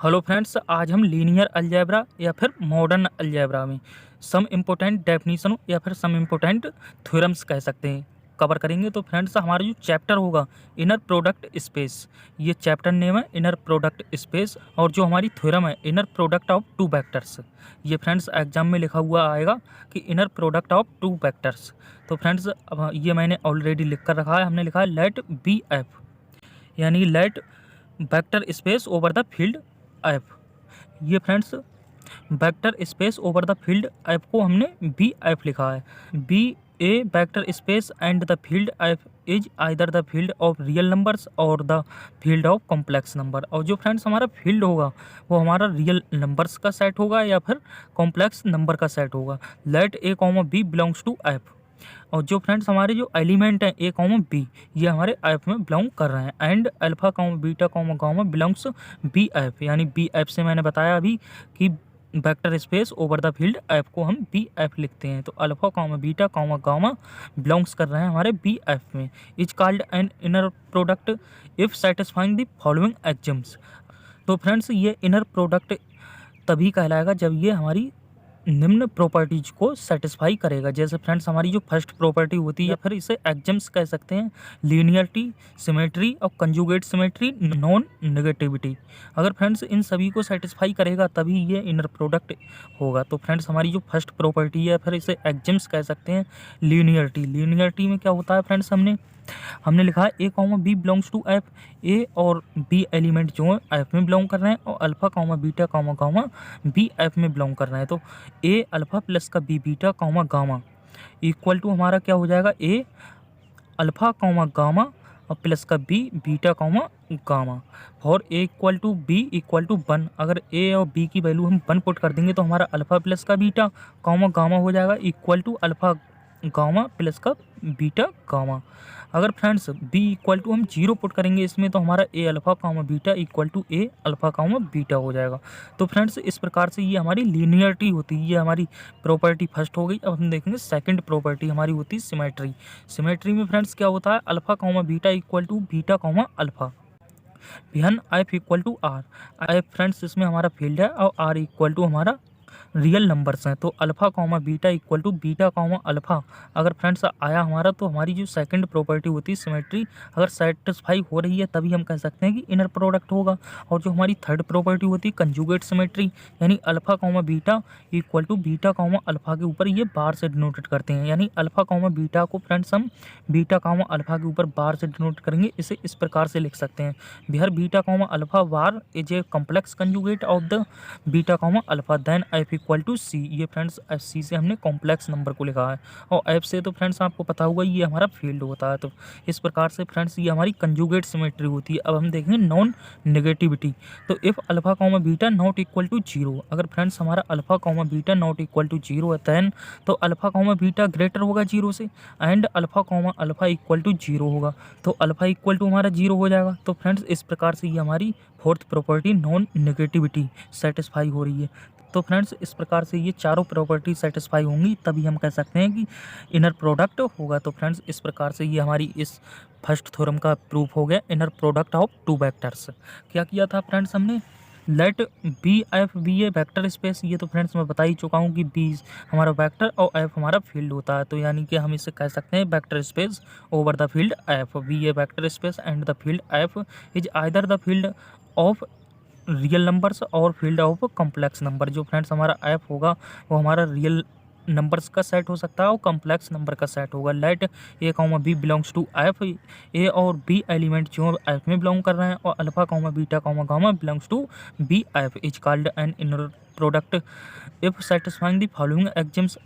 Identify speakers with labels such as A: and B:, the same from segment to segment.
A: Hello friends, आज हम linear algebra या फिर मॉडर्न अलजेब्रा में सम इम्पोर्टेंट डेफिनीशन या फिर सम इम्पोर्टेंट थ्योरम्स कह सकते हैं कवर करेंगे। तो फ्रेंड्स, हमारा जो चैप्टर होगा इनर प्रोडक्ट स्पेस, ये चैप्टर नेम है इनर प्रोडक्ट स्पेस। और जो हमारी थ्योरम है inner product of two vectors, ये फ्रेंड्स एग्जाम में लिखा हुआ आएगा कि inner product of two vectors. तो फ्रेंड्स, अब ये मैंने ऑलरेडी लिख कर रखा है, हमने लिखा है लेट बी एफ, यानी let vector space over the field F. ये friends vector space over the field F को हमने बी एफ लिखा है। V a vector space and the field F is either the field of real numbers और the field of complex number. और जो friends हमारा field होगा वो हमारा रियल नंबर्स का सेट होगा या फिर कॉम्प्लेक्स नंबर का सेट होगा। Let A comma B belongs to F. और जो फ्रेंड्स हमारे जो एलिमेंट हैं ए कॉमा बी, ये हमारे एफ में बिलोंग कर रहे हैं। And alpha comma beta comma gamma belongs V F, यानी बी एफ से मैंने बताया अभी कि vector space over the field F को हम बी एफ लिखते हैं। तो alpha comma beta comma gamma belongs कर रहे हैं हमारे बी एफ में। Is called an inner product if satisfying the following axioms. तो फ्रेंड्स, ये इनर प्रोडक्ट तभी कहलाएगा जब ये हमारी निम्न प्रॉपर्टीज को सेटिस्फाई करेगा। जैसे फ्रेंड्स हमारी जो फर्स्ट प्रॉपर्टी होती है, या फिर इसे एग्जम्स कह सकते हैं, लीनियरिटी, सिमेट्री और कंजुगेट सिमेट्री, नॉन नेगेटिविटी। अगर फ्रेंड्स इन सभी को सेटिस्फाई करेगा तभी ये इनर प्रोडक्ट होगा। तो फ्रेंड्स हमारी जो फर्स्ट प्रॉपर्टी है, फिर इसे एग्जम्स कह सकते हैं, लीनियरिटी। लीनियरिटी में क्या होता है फ्रेंड्स, हमने लिखा है a comma B belongs to F. A और बी एलिमेंट जो है एफ में बिलोंग कर रहे हैं और alpha comma beta comma gamma V F में बिलोंग कर रहे हैं। तो ए अल्फा प्लस का b beta comma gamma equal to हमारा क्या हो जाएगा, ए अल्फा कॉमा गामा और प्लस का बी बीटा कॉमा गामा। और a equal to b equal to 1। अगर ए और बी की वैल्यू हम 1 पुट कर देंगे तो हमारा अल्फा प्लस का बीटा कॉमा गामा हो जाएगा equal to alpha gamma plus का बीटा गामा। अगर फ्रेंड्स b इक्वल टू हम 0 पुट करेंगे इसमें तो हमारा a alpha comma beta equal to a alpha comma beta हो जाएगा। तो फ्रेंड्स इस प्रकार से ये हमारी लीनियरिटी होती है, ये हमारी प्रॉपर्टी फर्स्ट हो गई। अब हम देखेंगे सेकंड प्रॉपर्टी हमारी होती है सिमेट्री। सिमेट्री में फ्रेंड्स क्या होता है, alpha comma beta equal to beta comma alpha. बिहान F equal to R. F friends इसमें हमारा फील्ड है और आर इक्वल टू हमारा रियल नंबर्स हैं। तो alpha comma beta equal to beta comma alpha अगर फ्रेंड्स आया हमारा, तो हमारी जो सेकंड प्रॉपर्टी होती है सिमेट्री अगर सेटिस्फाई हो रही है तभी हम कह सकते हैं कि इनर प्रोडक्ट होगा। और जो हमारी थर्ड प्रॉपर्टी होती है कंजुगेट सिमेट्री, यानी alpha comma beta equal to beta comma alpha के ऊपर ये बार से डिनोटेड करते हैं, यानी अल्फा कॉमा बीटा को फ्रेंड्स हम बीटा कॉमा अल्फा के ऊपर बार से डिनोट करेंगे। इसे इस प्रकार से लिख सकते हैं, बिहार beta comma alpha bar is a complex conjugate of the beta comma alpha then F equal to C. ये फ्रेंड्स एफ सी से हमने कॉम्प्लेक्स नंबर को लिखा है और एफ से तो फ्रेंड्स आपको पता होगा ये हमारा फील्ड होता है। तो इस प्रकार से फ्रेंड्स ये हमारी कंजुगेट सिमेट्री होती है। अब हम देखेंगे नॉन नेगेटिविटी। तो if alpha comma beta not equal to 0, अगर फ्रेंड्स हमारा alpha comma beta not equal to 0 है देन तो अल्फा कॉमा बीटा ग्रेटर होगा 0 से and alpha comma alpha equal to 0 होगा। तो अल्फा इक्वल टू हमारा 0 हो जाएगा। तो फ्रेंड्स इस प्रकार से ये हमारी fourth property non negativity satisfy हो रही है। तो फ्रेंड्स इस प्रकार से ये चारों प्रॉपर्टी सेटिस्फाई होंगी तभी हम कह सकते हैं कि इनर प्रोडक्ट होगा। तो फ्रेंड्स इस प्रकार से ये हमारी इस फर्स्ट थ्योरम का प्रूफ हो गया, inner product of two vectors. क्या किया था फ्रेंड्स हमने, late V F be a vector space. ये तो फ्रेंड्स मैं बता ही चुका हूँ कि बी हमारा वेक्टर और एफ हमारा फील्ड होता है। तो यानी कि हम इसे कह सकते हैं vector space over the field F. Be a vector space and the field F is either the field of real numbers और फील्ड ऑफ कॉम्प्लेक्स नंबर। जो फ्रेंड्स हमारा एफ होगा वो हमारा रियल नंबर्स का सेट हो सकता है और कॉम्प्लेक्स नंबर का सेट होगा। Let A comma B belongs to F. A और बी एलिमेंट जो एफ में बिलोंग कर रहे हैं और alpha comma beta comma gamma belongs to V F is called an inner product if satisfying the following axioms.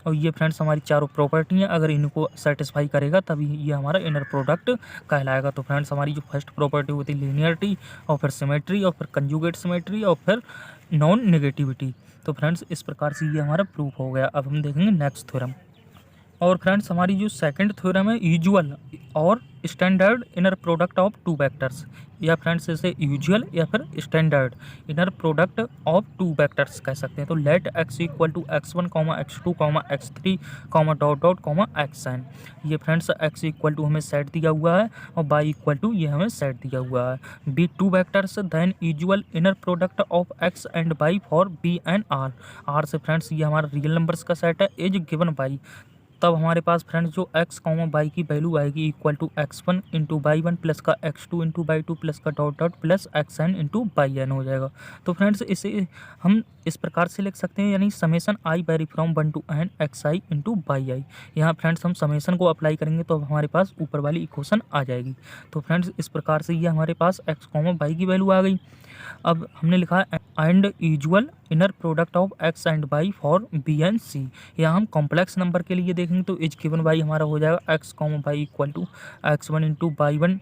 A: और ये friends हमारी चारों प्रॉपर्टी हैं, अगर इनको सेटिस्फाई करेगा तभी ये हमारा इनर प्रोडक्ट कहलाएगा। तो फ्रेंड्स हमारी जो फर्स्ट प्रॉपर्टी होती है लीनियरिटी और फिर सिमेट्री और फिर कंजुगेट सिमेट्री और फिर नॉन नेगेटिविटी। तो फ्रेंड्स इस प्रकार से ये हमारा प्रूफ हो गया। अब हम देखेंगे नेक्स्ट थ्योरम। और फ्रेंड्स हमारी जो सेकंड थ्योरम है यूजुअल और standard inner product of two vectors, या फ्रेंड्स इसे यूजुअल या फिर standard inner product of two vectors कह सकते हैं। तो let x equal to x1 x2 x3 dot dot xn, ये फ्रेंड्स x इक्वल टू हमें सेट दिया हुआ है और y इक्वल टू ये हमें सेट दिया हुआ है। Be two vectors then usual inner product of x and y for b and r से फ्रेंड्स ये हमारा रियल नंबर्स का सेट है इज गिवन बाई, तब हमारे पास फ्रेंड्स जो x y की वैल्यू आएगी equal to x1 into by one plus का x2 into by two plus का dot dot plus xn into by n हो जाएगा। तो फ्रेंड्स इसे हम इस प्रकार से लिख सकते हैं, यानी summation I vary from 1 to n x I into by I. यहाँ फ्रेंड्स हम समेसन को अप्लाई करेंगे तो हमारे पास ऊपर वाली इक्वेशन आ जाएगी। तो फ्रेंड्स इस प्रकार से ये हमारे पास x y की वैल्यू आ गई। अब हमने लिखा है and usual inner product of x and y for b and c। यहाँ हम कॉम्प्लेक्स नंबर के लिए देखेंगे तो इज गिवन बाई हमारा हो जाएगा x y equal to x1 into by one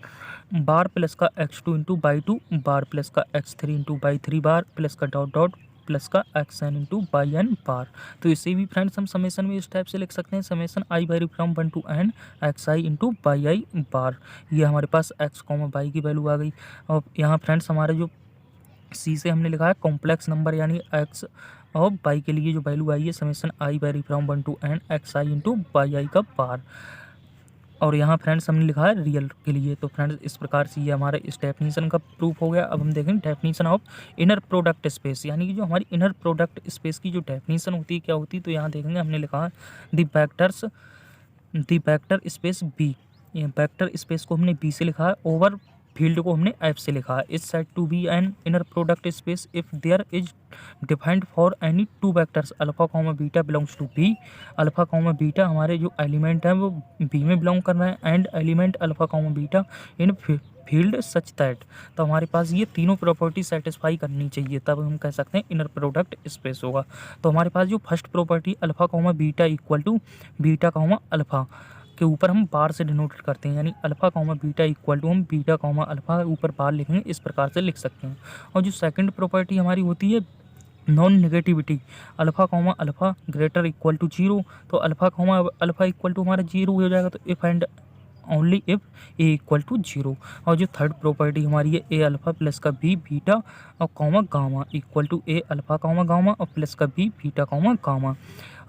A: bar plus का x2 into by two bar plus का x3 into Y three bar plus का डॉट डॉट प्लस का xn into by N bar. तो इसे भी फ्रेंड्स हम summation में इस टाइप से लिख सकते हैं, summation I vary from 1 to n x I into by i bar. ये हमारे पास x y की वैल्यू आ गई। और यहाँ फ्रेंड्स हमारे जो सी से हमने लिखा है कॉम्प्लेक्स नंबर यानी एक्स और बाई के लिए जो वैल्यू आई है summation I vary from 1 to n x I into by I का बार। और यहाँ फ्रेंड्स हमने लिखा है रियल के लिए। तो फ्रेंड्स इस प्रकार से ये हमारे इस डेफिनीशन का प्रूफ हो गया। अब हम देखेंगे definition of inner product space, यानी कि जो हमारी इनर प्रोडक्ट स्पेस की जो डेफिनीशन होती है क्या होती है। तो यहाँ देखेंगे हमने लिखा है द वेक्टर स्पेस बी, ये वेक्टर स्पेस को हमने बी से लिखा है, ओवर फील्ड को हमने एफ से लिखा है। Is said to be an inner product space if there is defined for any two vectors alpha comma beta belongs to B. Alpha comma beta हमारे जो एलिमेंट हैं वो बी में बिलोंग कर रहे हैं and element alpha comma beta in field such that. तो हमारे पास ये तीनों प्रॉपर्टी सेटिस्फाई करनी चाहिए, तब हम कह सकते हैं इनर प्रोडक्ट स्पेस होगा। तो हमारे पास जो first property alpha comma beta equal to beta comma alpha के ऊपर हम बार से डिनोट करते हैं, यानी alpha comma beta equal to हम बीटा कॉमा अल्फा ऊपर बार लिखेंगे, इस प्रकार से लिख सकते हैं। और जो सेकंड प्रॉपर्टी हमारी होती है non negativity, alpha comma alpha greater equal to zero, तो alpha comma alpha equal to हमारा जीरो हो जाएगा। तो if and only if a equal to zero. और जो थर्ड प्रॉपर्टी हमारी है ए अल्फा प्लस का बी बीटा और comma gamma equal to a alpha comma gamma और प्लस का बी बीटा कॉमा गामा।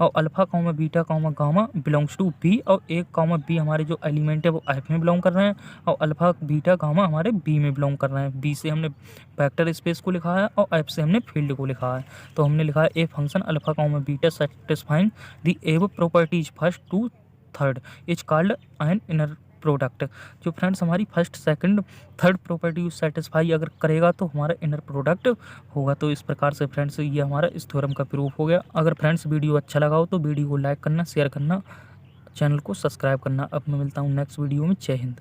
A: और alpha comma beta comma gamma belongs to V, और ए कॉमा बी हमारे जो एलिमेंट है वो एफ में बिलोंग कर रहे हैं और अल्फा बीटा गामा हमारे बी में बिलोंग कर रहे हैं। बी से हमने वेक्टर स्पेस को लिखा है और एफ से हमने फील्ड को लिखा है। तो हमने लिखा है a function alpha comma beta satisfying the above properties first to third is called an inner product. जो फ्रेंड्स हमारी first second third property satisfy अगर करेगा तो हमारा इनर प्रोडक्ट होगा। तो इस प्रकार से फ्रेंड्स ये हमारा इस थ्योरम का प्रूफ हो गया। अगर फ्रेंड्स वीडियो अच्छा लगा हो तो वीडियो को लाइक करना, शेयर करना, चैनल को सब्सक्राइब करना। अब मैं मिलता हूँ नेक्स्ट वीडियो में। जय हिंद।